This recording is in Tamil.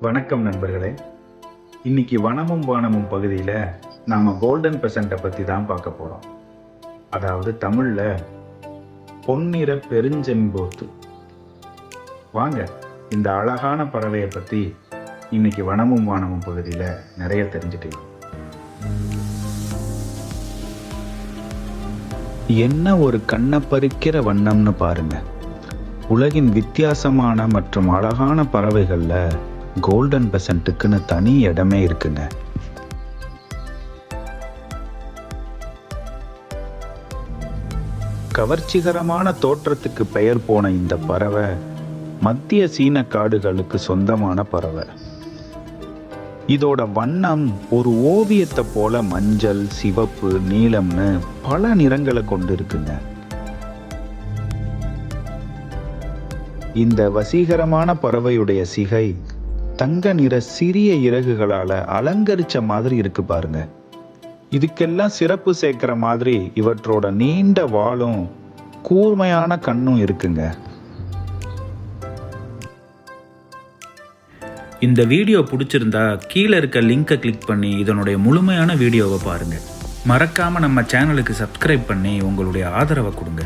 வணக்கம் நண்பர்களே. இன்னைக்கு வனமும் வானமும் பகுதியில் நாம் கோல்டன் பெசண்ட்டை பற்றி தான் பார்க்க போகிறோம். அதாவது தமிழில் பொன்னிற பெருஞ்செம்போத்து. வாங்க இந்த அழகான பறவையை பற்றி இன்னைக்கு வனமும் வானமும் பகுதியில் நிறைய தெரிஞ்சுக்கலாம். என்ன ஒரு கண்ணை பறிக்கிற வண்ணம்னு பாருங்க. உலகின் வித்தியாசமான மற்றும் அழகான பறவைகளில் கோல்டன் பெசண்ட்டுக்குன்னு தனி இடமே இருக்குங்க. கவர்ச்சிகரமான தோற்றத்துக்கு பெயர் போன இந்த பறவை மத்திய சீன காடுகளுக்கு சொந்தமான பறவை. இதோட வண்ணம் ஒரு ஓவியத்தை போல மஞ்சள், சிவப்பு, நீலம்னு பல நிறங்களை கொண்டு இருக்குங்க. இந்த வசீகரமான பறவையுடைய சிகை தங்க நிற சிறிய இறகுகளால அலங்கரிச்ச மாதிரி இருக்கு பாருங்க. இதுக்கெல்லாம் சிறப்பு சேர்க்கிற மாதிரி இவற்றோட நீண்ட வாலும் கூர்மையான கண்ணும் இருக்குங்க. இந்த வீடியோ பிடிச்சிருந்தா கீழே இருக்க லிங்கை கிளிக் பண்ணி இதனுடைய முழுமையான வீடியோவை பாருங்க. மறக்காம நம்ம சேனலுக்கு சப்ஸ்கிரைப் பண்ணி உங்களுடைய ஆதரவை கொடுங்க.